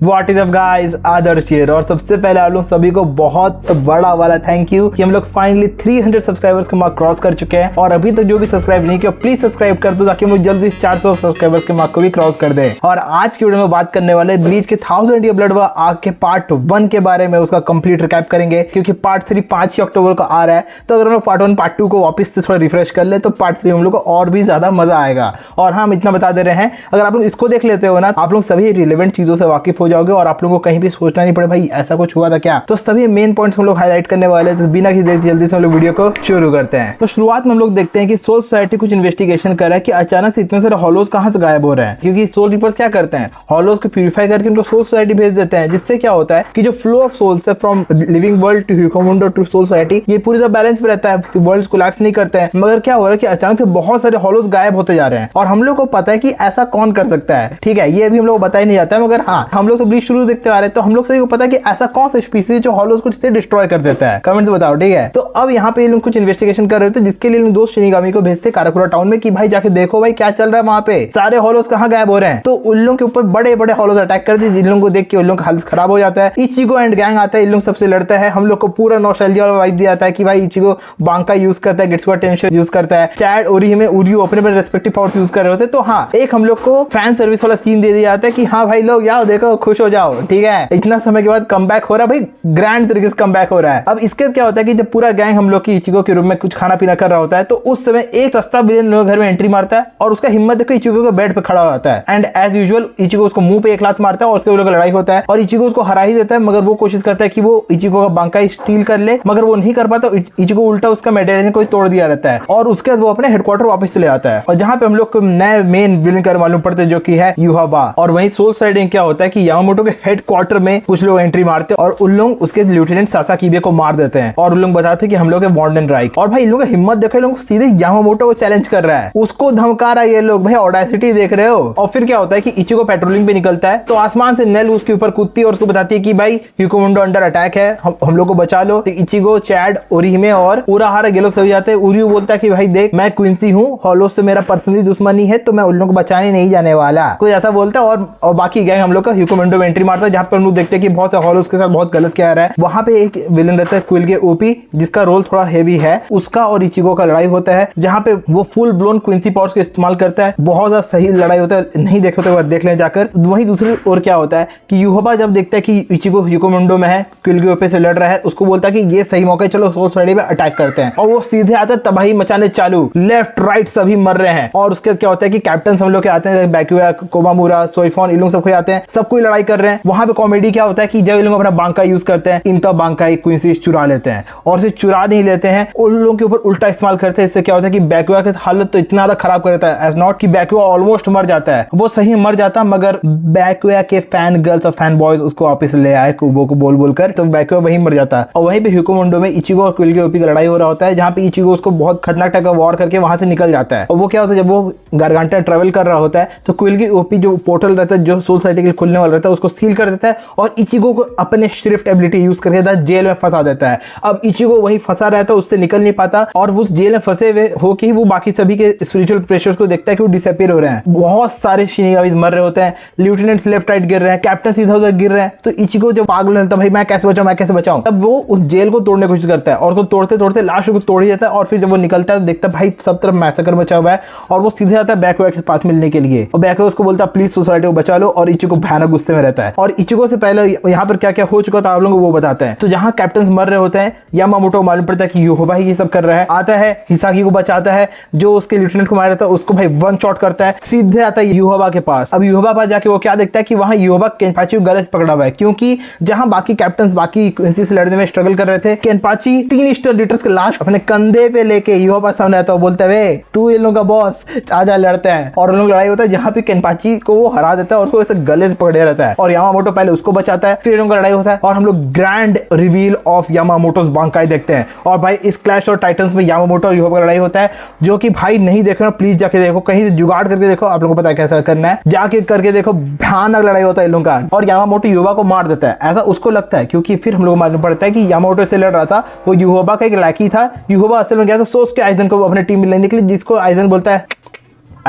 What is up guys, Adarsh here. और सबसे पहले आप लोग सभी को बहुत बड़ा वाला थैंक यू कि हम लोग फाइनली 300 सब्सक्राइबर्स का मार्क क्रॉस कर चुके हैं। और अभी तक जो भी सब्सक्राइब नहीं किया प्लीज सब्सक्राइब कर दो ताकि हम लोग जल्दी 400 सब्सक्राइबर्स के मार्क को भी क्रॉस कर दें। और आज की वीडियो में बात करने वाले ब्लीच के 1000 ईयर ब्लड वार आर्क के पार्ट 1 के बारे में, उसका कंप्लीट रिकैप करेंगे क्योंकि पार्ट 3 5 ही अक्टूबर को आ रहा है। तो अगर हम लोग पार्ट 1 पार्ट 2 को वापस से थोड़ा रिफ्रेश कर ले तो पार्ट 3 हम लोग को और भी ज्यादा मजा आएगा। और हम इतना बता दे रहे हैं, अगर आप लोग इसको देख लेते हो ना, आप लोग सभी रिलेवेंट चीजों से वाकिफ हो जाओगे और आप लोगों को कहीं भी सोचना नहीं पड़े भाई ऐसा कुछ हुआ था क्या। तो सभी मेन पॉइंट्स हम लोग हाईलाइट करने वाले हैं। तो बिना किसी देर जल्दी से हम लोग वीडियो को शुरू करते हैं। तो शुरुआत में हम लोग देखते हैं कि सोल सोसाइटी कुछ इन्वेस्टिगेशन कर रहा है कि अचानक से इतने सारे हॉलोज कहां से गायब हो रहे हैं। क्योंकि सोल रिपर्स क्या करते हैं, हॉलोज को प्यूरिफाई करके उनको सोल सोसाइटी भेज देते हैं, जिससे क्या होता है कि जो फ्लो ऑफ सोल्स है from living world to human to soul society, ये पूरी तरह बैलेंस में रहता है, वर्ल्ड कोलैप्स नहीं करते हैं। मगर क्या हो रहा है कि अचानक से बहुत सारे हॉलोज गायब होते जा रहे हैं और हम लोग को पता है कि ऐसा कौन कर सकता है। ठीक है, ये अभी हम लोग को बताया नहीं जाता है, मगर हाँ हम लोग तो ब्लीच शुरू देखते आ रहे हैं, तो हम लोग सभी को पता है कि ऐसा कौन सा स्पीसीज जो हॉलोज को डिस्ट्रॉय कर देता है। कमेंट से बताओ, ठीक है। तो अब यहाँ पे ये लोग कुछ इन्वेस्टिगेशन कर रहे थे, जिसके लिए लोग 2 शिनिगामी को भेजते काराकुरा टाउन में कि भाई जाके देखो भाई क्या चल रहा है वहां पे, सारे हॉलोज कहाँ गायब हो रहे हैं। तो उन लोगों के ऊपर बड़े बड़े हॉलोज अटैक कर दिए, जिन लोगों को देख के उन लोगों का हालत खराब हो जाता है। इचिगो एंड गैंग आता है, इन लोग सबसे लड़ता है। हम लोग को पूरा नॉस्टैल्जिया वाला वाइब दिया जाता है कि भाई इचिगो बांका यूज करता है, गिट्सुआ टेंशन यूज करता है, चैड ओरी में उरियो अपने अपने रेस्पेक्टिव पावर्स यूज कर रहे होते हैं। तो हाँ, एक हम लोग को फैन सर्विस वाला सीन दे दिया जाता है कि हाँ भाई लोग आओ देखो खुश हो जाओ, ठीक है। इतना समय के बाद कमबैक हो रहा है भाई, ग्रैंड तरीके से कमबैक हो रहा है। अब इसके क्या होता है कि जब पूरा गैंग हम लोग की इचिगो के रूम में कुछ खाना पीना कर रहा होता है, तो उस समय एक सस्ता विलेन लोग घर में एंट्री मारता है और उसका हिम्मत देखो इचिगो के बेड पे खड़ा हो जाता है। एंड एज यूजुअल इचिगो उसको मुंह पे एक लात मारता है और उसके लोग लड़ाई होता है और इचिगो उसको हरा ही देता है। मगर वो कोशिश करता है कि वो इचिगो का बांका स्टील कर ले, मगर वो नहीं कर पाता। इचिगो उल्टा उसका मेडेलियन को तोड़ दिया रहता है और उसके बाद वो अपने हेडक्वार्टर वापस चले आता है। और जहां पे हम लोग को नए मेन विलेन कर मालूम पड़ते हैं, जो कि है युहाबा। और वहीं सोल सोसाइटी क्या होता है कि यामामोटो के हेडक्वार्टर में कुछ लोग एंट्री मारते हैं और उन लोग उसके लेफ्टिनेंट सासाकीबे को मार देते हैं और उन लोग बताते हैं कि हम लोग है वार्डन राइक। और भाई इन लोगों की हिम्मत देखो, इन लोग सीधे यामामोटो को चैलेंज कर रहा है, उसको धमका रहा है ये लोग। भाई ऑडेसिटी देख रहे हो। और फिर क्या होता है कि इचिगो पेट्रोलिंग पे निकलता है तो आसमान से नेल उसके ऊपर कूदती है और उसको बताती है कि भाई ह्यूकुमुंडो अंडर अटैक है, हम लोग को बचा लो। तो इचिगो, चैड, ओरिहिमे और उराहारा ये लोग सभी जाते हैं। उरियो बोलता है कि भाई देख मैं क्विंसी हूँ, हॉलोज से मेरा पर्सनली दुश्मनी है, तो मैं उन लोगों को बचाने नहीं जाने वाला, कोई ऐसा बोलता है। और बाकी गैंग हम लोग का ह्यूकुमुंडो में एंट्री मारता है, जहां पर हम लोग देखते हैं कि बहुत से हॉलोज के साथ बहुत गलत किया रहा है। वहां पे एक विलेन रहता है क्विल के ओपी, जिसका रोल थोड़ा हेवी है। उसका और इचिगो का लड़ाई होता है, जहां पे वो फुल ब्लोन क्विंसी पावर्स का इस्तेमाल करता है। बहुत ज्यादा सही लड़ाई होता है, नहीं देखे तो देख लें जाकर। वहीं दूसरी ओर क्या होता है कि युहाबा जब देखता है कि इचिगो ह्यूकुमुंडो में है, क्विल के ओपी से लड़ रहा है, उसको बोलता है कि ये सही मौका है, चलो सोल सोसाइटी पे अटैक करते हैं। और वो सीधे आता है, तबाही मचाने चालू, लेफ्ट राइट सभी मर रहे हैं। और उसके क्या होता है कि कैप्टन हम लोग के आते हैं, बैक्यूआ, कोमामुरा, सोइफोन, इन लोग सबको आते हैं, सबको लड़ाई कर रहे हैं। वहां पे कॉमेडी क्या होता है कि जब इन लोग अपना बांका यूज करते हैं, इनका बांका क्विंसी चुरा लेते हैं। और सिर्फ चुरा नहीं लेते हैं, उन लोगों के ऊपर उल्टा इस्तेमाल करते हैं। इससे क्या होता है कि बैक्यूआ की हालत तो इतना ज्यादा खराब कर देता है, एज नॉट कि बैक्यूआ ऑलमोस्ट मर जाता है। वो सही मर जाता, मगर बैक्यूआ के फैन गर्ल्स और फैन बॉयज उसको वापस ले आए कुबो को बोल बोलकर, तो बैक्यूआ वहीं मर जाता है। और वहीं पे ह्यूकुमुंडो में इचिगो और क्विल के ओपी का लड़ाई हो रहा होता है, जहां पे इचिगो उसको बहुत खतरनाक टाइप का वॉर करके वहां से निकल जाता है। और वो क्या होता है, जब वो गारगांटा ट्रेवल कर रहा होता है तो क्विल की ओपी जो पोर्टल रहता है, जो सोल सोसाइटी के लिए खुलने वाला रहता है, उसको सील कर देता है और इचिगो को अपने श्रिफ्ट एबिलिटी यूज करके जेल में फंसा देता है। अब इचिगो वहीं फंसा रहता है, उससे निकल नहीं पाता और उस जेल में फंसे हुए होके ही वो बाकी सभी के स्पिरिचुअल प्रेशर्स को देखता है कि वो डिसअपीयर हो रहे हैं। बहुत सारे शिनिगामीज मर रहे होते हैं, लेफ्टिनेंट्स लेफ्ट राइट गिर रहे हैं, कैप्टन इधर उधर गिर रहे हैं। तो इचिगो जो पागल रहता है, भाई मैं कैसे बचाऊं, तब वो उस जेल को तोड़ने की कोशिश करता है और उसको तोड़ते तोड़ते लास्ट को तोड़ ही जाता है। और फिर जब वो निकलता है देखता है भाई सब तरफ मैसेकर मचा हुआ है और वो सीधे आता है बैक्यूआ के पास मिलने के लिए। और बैक्यूआ उसको बोलता है प्लीज सोसाइटी को बचा लो, और इचिगो भयानक गुस्से में रहता है। और इचिगो से पहले यहाँ पर क्या क्या हो चुका था आप लोगों को वो बताते हैं। तो जहां कैप्टन मर रहे होते हैं, यामामोटो को मालूम पड़ता है कि युहाबा ही ये सब कर रहा है, आता है हिसाकी को बचाता है, जो उसके लेफ्टिनेंट को मार रहता है उसको भाई वन शॉट करता है, सीधे आता है युहाबा के पास। अब युहाबा पास जाके वो क्या देखता है कि वहां युहाबा केनपाची को गले से पकड़ा हुआ है, क्योंकि जहां बाकी कैप्टन बाकी क्विंसी से लड़ने में स्ट्रगल कर रहे थे, केनपाची 3 स्टार लीडर्स के लाश अपने कंधे पे लेके युहाबा सामने आता है, बोलता है तू इन लोगों का बॉस, आजा लड़ते हैं। और उन लोग लड़ाई होता है, जहां पे केनपाची को वो हरा देता है और उसको ऐसे गले से पकड़े रहता है और यामामोटो पहले उसको बचाता है, फिर उनका लड़ाई होता है और हम लोग ग्रैंड रिवील ऑफ यामामोटोस बांकाई देखते हैं। और भाई इस क्लैश और टाइटन्स में यामामोटो और युहाबा का लड़ाई होता है, जो कि भाई नहीं देख रहे हो प्लीज जाके देखो, कहीं से जुगाड़ करके देखो, आप लोगों को पता है कैसा करना है, जाके करके देखो, भयानक लड़ाई होता है इन लोगों का। और यामामोटो युहाबा को मार देता है, ऐसा उसको लगता है, क्योंकि फिर हम लोग को मालूम पड़ता है कि यामामोटो से लड़ रहा था वो युहाबा का एक लड़की था। युहाबा असल में गया था सोस के आइजन को अपने टीम में लेने के लिए, जिसको आइजन बोलता है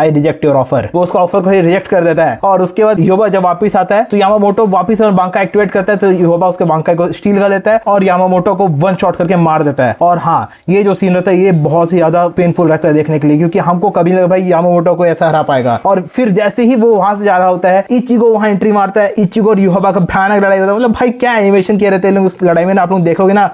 आई रिजेक्ट योर ऑफर। वो उसका ऑफर को ही रिजेक्ट कर देता है और उसके बाद योबा जब वापस आता है तो यामामोटो वापस बांका एक्टिवेट करता है, तो योबा उसके बांका को स्टील कर लेता है और यामामोटो को वन शॉट करके मार देता है। और हाँ, ये जो सीन रहता है ये बहुत ही ज्यादा पेनफुल रहता है देखने के लिए, क्योंकि हमको कभी लगा भाई यामामोटो को ऐसा हरा पाएगा। और फिर जैसे ही वो वहां से जा रहा होता है, इचिगो वहां एंट्री मारता है, इचिगो और योबा का भयानक लड़ाई होता है। मतलब भाई क्या एनिमेशन किए रहते हैं लोग उस लड़ाई में ना, आप लोग देखोगे ना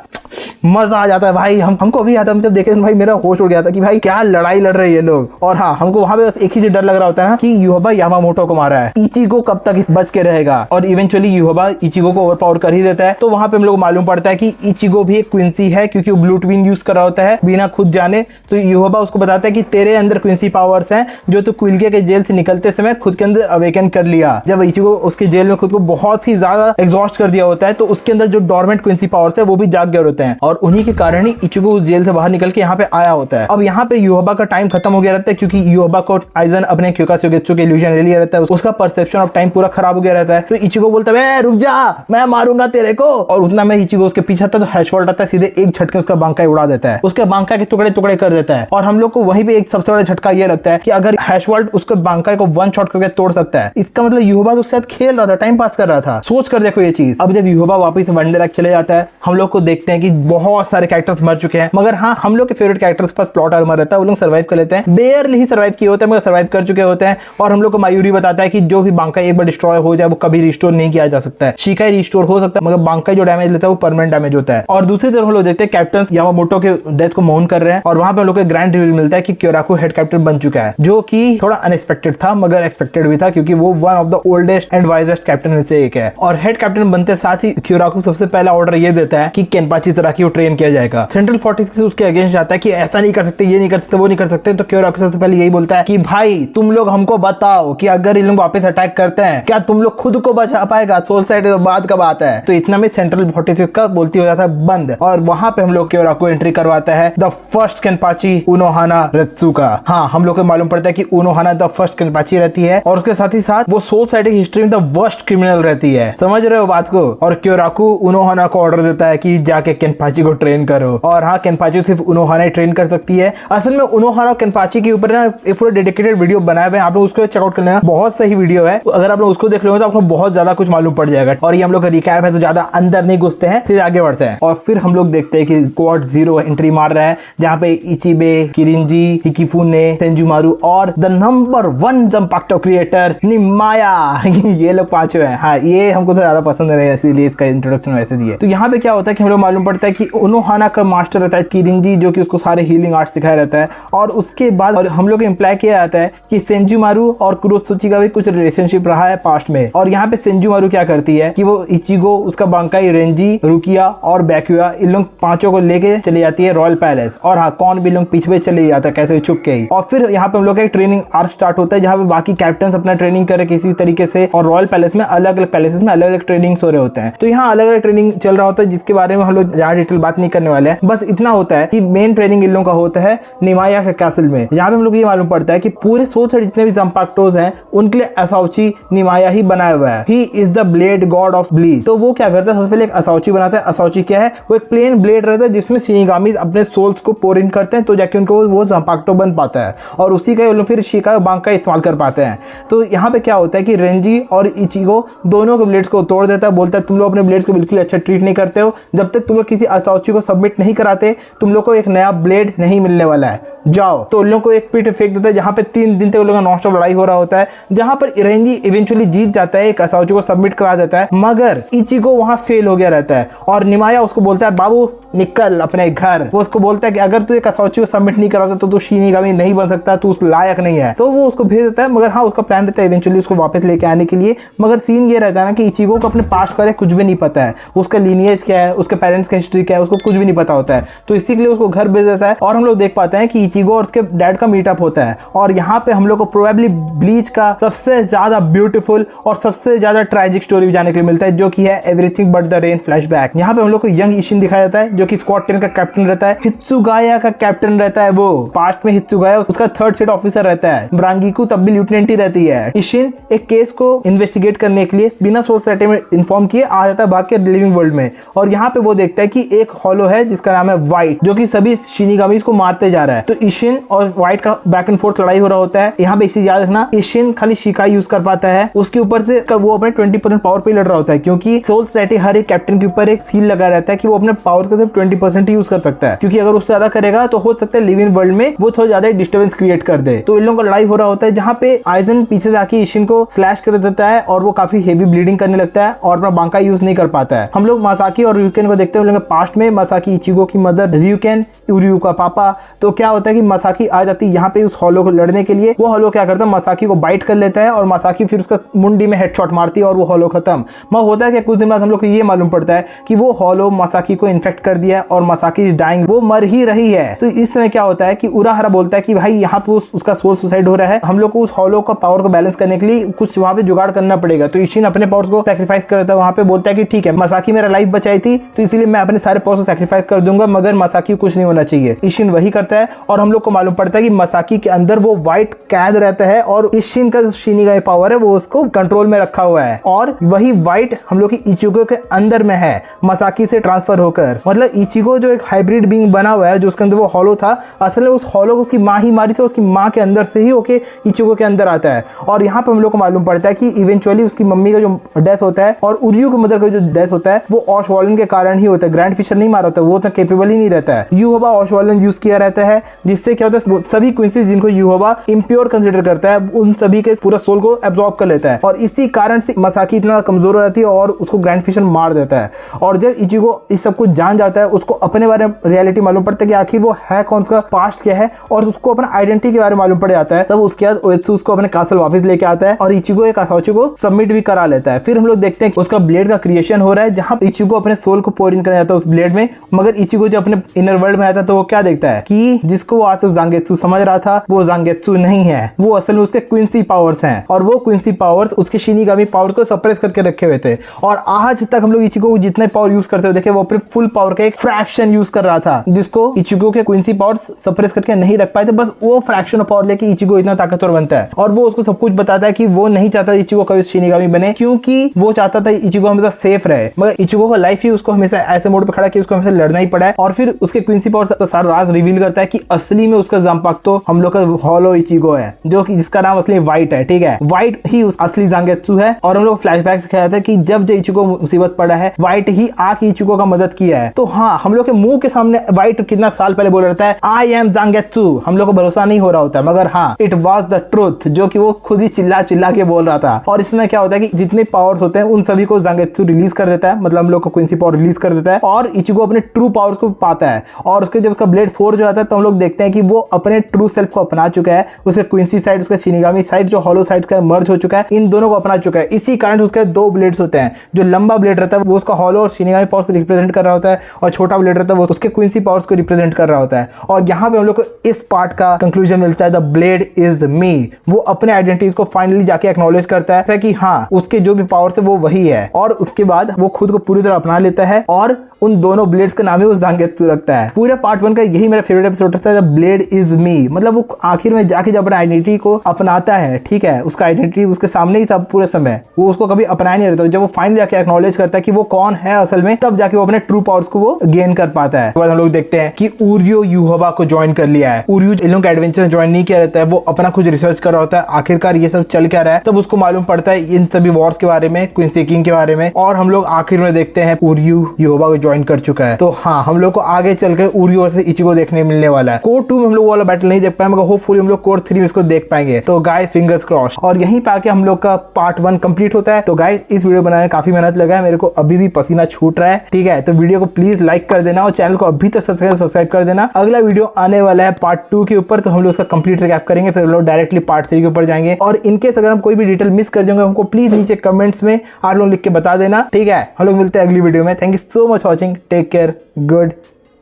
मजा आ जाता है भाई। हमको भी आता है, जब देखे भाई मेरा होश उड़ गया था कि भाई क्या लड़ाई लड़ रहे हैं ये लोग। और हाँ, हमको वहां पे बस एक ही चीज डर लग रहा होता है कि योबा यामामोटो को मारा है, इचिगो कब तक बच के रहेगा। और इवेंचुअली योबा इचिगो को ओवरपावर कर ही देता है। तो वहां पे हम लोग मालूम पड़ता है कि इचिगो भी एक क्विंसी है, क्योंकि वो ब्लू ट्विन यूज कर रहा होता है बिना खुद जाने। तो योबा उसको बताता है कि तेरे अंदर क्विंसी पावर्स हैं जो तू क्विल्के के जेल से निकलते समय खुद के अंदर अवेकन कर लिया। जब इचिगो उसके जेल में खुद को बहुत ही ज्यादा एग्जॉस्ट कर दिया होता है तो उसके अंदर जो डोरमेंट क्विंसी पावर्स है वो भी जाग गए होते हैं, और उन्हीं के कारण ही इचिगो उस जेल से बाहर निकल के यहाँ पे आया होता है। अब यहाँ पे योबा का टाइम खत्म हो गया रहता है, क्योंकि योबा को आइजन अपने क्योकात्सुगेत्सु के इल्यूजन ले लिया रहता है, उसका परसेप्शन ऑफ टाइम पूरा खराब हो गया रहता है। तो इचिगो बोलता है रुक जा, मैं मारूंगा तेरे को। और उतना में इचिगो उसके पीछे आता है तो हैशवॉल्ट आता है, सीधे एक झटके उसका बांका उड़ा देता है, उसके बांका के टुकड़े टुकड़े कर देता है। और हम लोग को वहीं पे एक सबसे बड़ा झटका ये लगता है कि अगर हैशवॉल्ट उसके बांका को वन शॉट करके तोड़ सकता है, इसका मतलब योबा तो उसके साथ खेल रहा था, टाइम पास कर रहा था। सोच कर देखो ये चीज। अब जब योबा वापस वंडरलैंड चले जाता है, हम लोग को देखते हैं कि बहुत सारे कैरेक्टर्स मर चुके हैं, मगर हाँ, हम लोग के फेवरेट कैरेक्टर्स पास प्लॉट आर्मर रहता है, वो लोग सर्वाइव कर लेते हैं। बेयरली ही सर्वाइव किए होते हैं मगर सर्वाइव कर चुके होते हैं। और हम लोग को मायूरी बताता है कि जो भी बांका एक बार डिस्ट्रॉय हो जाए वो कभी रिस्टोर नहीं किया जा सकता है। शिकाई रिस्टोर हो सकता है मगर बांका जो डैमेज लेता है वो परमानेंट डैमेज होता है। और दूसरी तरफ हम लोग देखते हैं कैप्टन यामामोटो के डेथ को मोहन कर रहे हैं, और वहां पे हम लोग को ग्रैंड रिवील मिलता है कि क्योराकू हेड कैप्टन बन चुका है, जो कि थोड़ा अनएक्सपेक्टेड था मगर एक्सपेक्टेड भी था, क्योंकि वो one of the oldest and wisest captain में से एक है। और हेड कैप्टन बनते साथ ही क्योराकू सबसे पहला ऑर्डर ये देता है कि केनपाची तराकी को ट्रेन किया जाएगा। सेंट्रल 46 उसके अगेंस्ट जाता है कि ऐसा नहीं कर सकते, ये नहीं कर सकते, वो नहीं कर सकते। तो क्योराकू सबसे पहले यही बोलता है कि भाई तुम लोग हमको बताओ कि अगर इन लोग वापस अटैक करते हैं क्या तुम लोग खुद को बचा पाएगा, सोल साइड तो बाद का बात है। तो इतना में सेंट्रल 46 का बोलती हो जाता है बंद, और वहां पे हम लोग क्योराकू एंट्री करवाता है द फर्स्ट केनपाची उनोहाना रेत्सुका। हाँ, हम लोग को मालूम पड़ता है कि उनोहाना द फर्स्ट केनपाची रहती है, और उसके साथ ही साथ वो सोल साइड की हिस्ट्री में द वर्स्ट क्रिमिनल रहती है। समझ रहे हो बात को। और क्योराकू उनोहाना को ऑर्डर देता है कि जाके केनपाची को ट्रेन करो। और हाँ, केनपाची सिर्फ उनोहाना ही ट्रेन कर सकती है। असल में उनोहाना और केनपाची के ऊपर ना एक पूरा डेडिकेटेड वीडियो बनाया हुआ है, आप लोग उसको चेकआउट कर लेना, बहुत सही वीडियो है। अगर आप लोग उसको देख लोगे तो आपको बहुत ज्यादा कुछ मालूम पड़ जाएगा। और ये हम लोग का रिकैप है तो ज्यादा अंदर नहीं घुसते हैं, सीधे आगे बढ़ते हैं। और फिर हम लोग देखते हैं कि स्क्वाड 0 एंट्री मार रहा है, जहां पे इचिबे, किरिंजी, हिकिफुने, सेंजुमारू और द नंबर 1 जंपाक्टो क्रिएटर निमाया ये लोग पांचों हैं। हाँ, ये हमको तो ज्यादा पसंद है इसीलिए इसका इंट्रोडक्शन वैसे दिया। तो यहाँ पे क्या होता है कि हम लोग मालूम पड़ता है कि उनोहाना का मास्टर रहता है किरिंजी, जो कि उसको सारे हीलिंग आर्ट सिखाया रहता है। और उसके बाद और हम लोग इम्प्लाई किया जाता है कि सेंजुमारू और कुरोत्सुची का भी कुछ रिलेशनशिप रहा है पास्ट में। और यहाँ पे सेंजुमारू क्या करती है कि वो इचिगो, उसका बांकाई, रेंजी, रुकिया और बैक्यूआ, इन लोग पांचों को लेके चली जाती है रॉयल पैलेस। और हाँ, कौन भी लोग पीछे चले जाता है कैसे छुप के ही। और फिर यहाँ पे हम लोग का एक ट्रेनिंग आर्क स्टार्ट होता है, जहाँ पे बाकी कैप्टन अपना ट्रेनिंग करे किसी तरीके से, और रॉयल पैलेस में अलग अलग पैलेसेस में अलग अलग ट्रेनिंग हो रहे होते हैं। तो यहाँ अलग अलग ट्रेनिंग चल रहा होता है, जिसके बारे में हम लोग ज्यादा डिटेल बात नहीं करने वाले हैं। बस इतना होता है कि मेन ट्रेनिंग इन लोगों का होता है निमाया के कैसल में। यहाँ पे हम लोग ये मालूम पड़ता है कि पूरे 100 से जितने भी जंपाक्टोज हैं उनके लिए असाउची निमाया ही बनाया हुआ है। He is the blade God of bleed. तो वो क्या करता है, सबसे पहले एक असाउची बनाता है। असाउची क्या है, वो एक प्लेन ब्लेड रहता है जिसमें शिनिगामी अपने सोल्स को पोर इन करते हैं, तो जाके उनको वो जंपाक्टो बन पाता है, और उसी का लोग फिर शिका और बांका इस्तेमाल कर पाते हैं। तो यहाँ पे क्या होता है कि रेंजी और इचिगो दोनों के ब्लेड्स को तोड़ देता है, बोलता है तुम लोग अपने ब्लेड्स को बिल्कुल अच्छा ट्रीट नहीं करते हो, जब तक तुम लोग किसी असाउची को सबमिट नहीं कराते तुम लोग को एक नया ब्लेड नहीं मिलने वाला है, जाओ। तो उन लोगों को एक पीठ फेंक देता है, जहाँ पे 3 दिन तक उन लोगों का नॉनस्टॉप लड़ाई हो रहा होता है, जहाँ पर रेंजी इवेंचुअली जीत जाता है, एक असाउची को सबमिट करा देता है, मगर इचिगो वहां फेल हो गया रहता है। और निमाया उसको बोलता है बाबू निकल अपने घर। वो उसको बोलता है कि अगर तू एक असाउची को सबमिट नहीं कराता तो तू शिनिगामी नहीं बन सकता, तू उस लायक नहीं है। तो वो उसको भेज देता है, मगर हाँ, उसका प्लान रहता है इवेंचुअली उसको वापस लेके आने के लिए। मगर सीन ये रहता है ना कि इचिगो को अपने पास्ट का कुछ भी नहीं पता है, उसका लीनिएज क्या है, उसके पेरेंट्स का हिस्ट्री क्या है, उसको कुछ भी नहीं पता होता है। तो इसी के लिए उसको घर भेज देता है। और हम लोग देख पाते हैं कि इचिगो और उसके डैड का मीटअप होता है, और यहाँ पे हम लोग को प्रोबेबली ब्लीच का सबसे ज्यादा ब्यूटीफुल और सबसे ज्यादा ट्रेजिक स्टोरी भी जाने के लिए मिलता है, जो कि है everything but the rain flashback. यहाँ पे हम लोग को यंग इशिन दिखाया जाता है, जो कि स्क्वाड 10 का कैप्टन रहता है। हित्सुगाया का कैप्टन रहता है वो, पास्ट में हित्सुगाया उसका थर्ड सेट ऑफिसर रहता है। ब्रांगिकू तब भी लेफ्टिनेंट ही रहती है। इशिन एक केस को इन्वेस्टिगेट करने के लिए बिना सोल सोसाइटी में इन्फॉर्म किए आ जाता है भाग के लिविंग वर्ल्ड में, और यहाँ पे वो देखता है कि एक हॉलो है जिसका नाम है वाइट, जो कि सभी शिनिगामीज को मारते जा रहा है। तो इशिन और वाइट का बैक एंड फोर्थ लड़ाई हो रहा होता है। यहाँ पे एक चीज याद रखना, इशिन खाली शिकाई यूज कर पाता है, उसके ऊपर से वो अपने 20% पावर पे लड़ रहा होता है, क्योंकि सोल सोसाइटी हर एक कैप्टन के ऊपर एक सील लगा रहता है कि वो अपने पावर का सिर्फ 20% ही यूज कर सकता है, क्योंकि अगर उससे ज्यादा करेगा तो हो सकता है लिविंग वर्ल्ड में वो थोड़ा ज्यादा डिस्टर्बेंस क्रिएट कर दे। तो इन लोगों का लड़ाई हो रहा होता है, जहाँ पे आइजन पीछे से आके इशिन को स्लैश कर देता है और वो काफी हेवी ब्लीडिंग करने लगता है और अपना बांका यूज नहीं कर पाता है। हम लोग मासाकी और ryuken को देखते हैं पास्ट में। मासाकी इचिगो की मदर, ryuken उर्यू का पापा। तो क्या होता है कि मासाकी आ जाती है यहाँ पे उस हॉलो को लड़ने के लिए। वो हॉलो क्या करता है, मासाकी को बाइट कर लेता है और मासाकी फिर उसका मुंडी में हेडशॉट मारती है और वो हॉलो खत्म। मगर होता है कि कुछ दिन बाद हम लोग को ये मालूम पड़ता है कि वो हॉलो मासाकी को इन्फेक्ट कर दिया और मासाकी इज डाइंग, वो मर ही रही है। तो इस समय क्या होता है कि उराहारा बोलता है कि भाई यहाँ पे उसका सोल सुसाइड हो रहा है, हम लोग को उस हॉलो का पावर को बैलेंस करने के लिए कुछ वहाँ पे जुगाड़ करना पड़ेगा। तो इशिन अपने पावर्स को सैक्रिफाइस करता है, वहाँ पे बोलता है कि ठीक है, मासाकी मेरा लाइफ बचाई थी तो इसीलिए मैं अपने सारे पावर्स को सैक्रिफाइस कर दूंगा, मगर मासाकी को कुछ नहीं होना चाहिए। इशिन वही करता है और हम लोग को मालूम पड़ता है कि मासाकी के अंदर वो व्हाइट कैद रहता है और इशिन का शिनिगामी पावर है वो उसको कंट्रोल में रखा हुआ है, और वही व्हाइट हम लोग की इचिगो के अंदर में है मासाकी से ट्रांसफर होकर। मतलब इचिगो जो एक हाइब्रिड बीइंग बना हुआ है, जो उसके अंदर वो हॉलो था, असल में उस हॉलो को उसकी माँ ही मारी थी, उसकी माँ के अंदर से ही होके इचिगो के अंदर आता है। और यहाँ पे हम लोग को मालूम पड़ता है कि इवेंचुअली उसकी मम्मी का जो डेथ होता है और उर्यू की मदर का जो डेथ होता है वो ऑशवॉलन के कारण ही होता है। ग्रैंड फिशर नहीं मारा होता, वो तो केपेबल ही नहीं रहता है। यूहोबा ऑशवॉलन यूज किया रहता है, जिससे क्या होता है सभी क्वींसीज जिनको यूहोबा इम्प्योर कंसीडर करता है उन सभी के पूरा सोल को एब्जॉर्ब कर लेता है, और इसी कारण से मासाकी इतना कमजोर हो जाती है और उसको ग्रैंड फिशर मार देता है। और जब इचिगो इस सब कुछ जान जाता है, उसको अपने बारे में रियलिटी मालूम पड़ता है कि आखिर वो है कौन, उसका पास्ट क्या है, और उसको अपना आइडेंटिटी के बारे में मालूम पड़ जाता है। तब उसके बाद ओएत्सु उसको अपने कासल वापस लेके आता है और इचिगो एक असाओची को सबमिट भी करा लेता है। फिर हम लोग देखते हैं कि उसका ब्लेड का क्रिएशन हो रहा है, जहां इचिगो अपने सोल को पोर इन करने जाता है उस ब्लेड में। मगर इचिगो जब अपने इनर वर्ल्ड में आता है तो वो क्या देखता है कि जिसको वो आज तक जांगेत्सु समझ रहा था वो जांगेत्सु नहीं है, वो असल में उसके क्विंसी पावर्स हैं, और वो क्विंसी पावर्स उसके शिनिगामी पावर्स को सप्रेस करके रखे हुए थे। और आज तक हम लोग इचिगो को जितने पावर यूज करते हुए देखे, वो अपने फुल पावर का एक फ्रैक्शन यूज कर रहा था, जिसको इचिगो के क्विंसी पावर्स सप्रेस करके नहीं रख पाए थे। बस वो फ्रैक्शन ऑफ पावर लेके इचिगो इतना ताकतवर बनता है, और वो उसको सब कुछ बताता है कि वो नहीं चाहता इचिगो कभी शिनिगामी बने, क्योंकि वो चाहता था इचिगो हमेशा सेफ रहे। मगर इचिगो का लाइफ ही उसको हमेशा ऐसे मोड पे खड़ा कि उसको हमेशा लड़ना ही पड़ा है। और फिर उसके क्विंसी पावर्स का सारा राज रिवील करता है कि असली में उसका जांपाक्तो हम लोग का हॉलो इचिगो है, जो कि जिसका नाम असली व्हाइट है। ठीक है, व्हाइट ही उस असली जांगेत्सु है। और हम लोग फ्लैशबैक से कहते हैं कि जब इचिगो मुसीबत पड़ा है, व्हाइट ही आके इचिगो का मदद किया है। तो हाँ, हम लोग के मुंह के सामने व्हाइट कितना साल पहले बोल रहता है आई एम जांगेत्सु, हम लोग को भरोसा नहीं हो रहा होता, मगर हाँ इट वाज द ट्रुथ, जो कि वो खुद ही चिल्ला चिल्ला के बोल रहा था। और इसमें क्या होता है कि जितने पावर्स होते हैं उन सभी को जांगेत्सु रिलीज कर देता है, मतलब हम लोग को क्विंसी पावर रिलीज कर देता है, और इचिगो अपने ट्रू पावर्स को पाता है। और उसके जब उसका ब्लेड फोर्ज हो जाता है तो हम लोग देखते हैं कि वो अपने ट्रू सेल्फ को अपना चुका है। उसके क्विंसी साइड, उसका शिनिगामी साइड जो हॉलो साइड का मर्ज हो चुका है, इन दोनों को अपना चुका है। इसी कारण उसके दो ब्लेड्स होते हैं, जो लंबा ब्लेड रहता है वो उसका हॉलो और शिनिगामी पावर्स को रिप्रेजेंट कर रहा होता है, और छोटा ब्लेड रहता है वो उसके क्विंसी पावर्स को रिप्रेजेंट कर रहा होता है। और यहाँ पे हम लोग को इस पार्ट का कंक्लूजन मिलता है, द ब्लेड इज मी। वो अपने आइडेंटिटीज को फाइनली जाके एक्नॉलेज करता है कि हाँ उसके जो भी पावर्स है वो वही है, और उसके बाद वो खुद को पूरी तरह अपना लेता है और उन दोनों ब्लेड्स का नाम ही वो जांगेत्सु रखता है। पूरे पार्ट 1 का यही मेरा फेवरेट एपिसोड था, द ब्लेड इज मी। मतलब वो आखिर में जाके जब अपना आइडेंटिटी को अपनाता है, ठीक है, उसका आइडेंटिटी उसके सामने ही था पूरे समय, वो उसको कभी अपनाया नहीं रहता। जब वो फाइनली जाके एक्नॉलेज करता है कि वो कौन है असल में, तब जाके वो अपने ट्रू पावर्स को वो गेन कर पाता है। बाद हम लोग देखते हैं कि उर्यो यूहोबा को ज्वाइन कर लिया है। उर्यो इन लोगों का एडवेंचर ज्वाइन नहीं किया रहता है, वो अपना कुछ रिसर्च कर रहा होता है आखिरकार ये सब चल क्या रहा है। तब उसको मालूम पड़ता है इन सभी वॉर्स के बारे में, क्विंसी किंग के बारे में, और हम लोग आखिर में देखते हैं उर्यो यूहोबा को ज्वाइन कर चुका है। तो हाँ, हम लोग को आगे चलकर उर्यो वर्सेस इचिगो देखने मिलने वाला है। कोर 2 में हम लोग वाला बैटल नहीं देख पाए, मगर होपफुली हम लोग कोर 3 में इसको देख पाएंगे। तो गाइस फिंगर्स क्रॉस। और यहीं पे आके हम लोग का पार्ट 1 कंप्लीट होता है। तो गाइस इस वीडियो बनाने में काफी मेहनत लगा है, मेरे को अभी भी पसीना छूट रहा है, ठीक है। तो वीडियो को प्लीज लाइक कर देना और चैनल को अभी तक सब्सक्राइब कर देना। अगला वीडियो आने वाला है पार्ट 2 के ऊपर, तो हम लोग उसका कंप्लीट रिकैप करेंगे, फिर हम लोग डायरेक्टली पार्ट 3 के ऊपर जाएंगे। और इनकेस अगर हम कोई भी डिटेल मिस कर जाएंगे हमको प्लीज नीचे कमेंट्स में आप लोग लिख के बता देना, ठीक है। हम लोग मिलते हैं अगली वीडियो में। Thank you so much watching, take care, good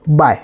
bye.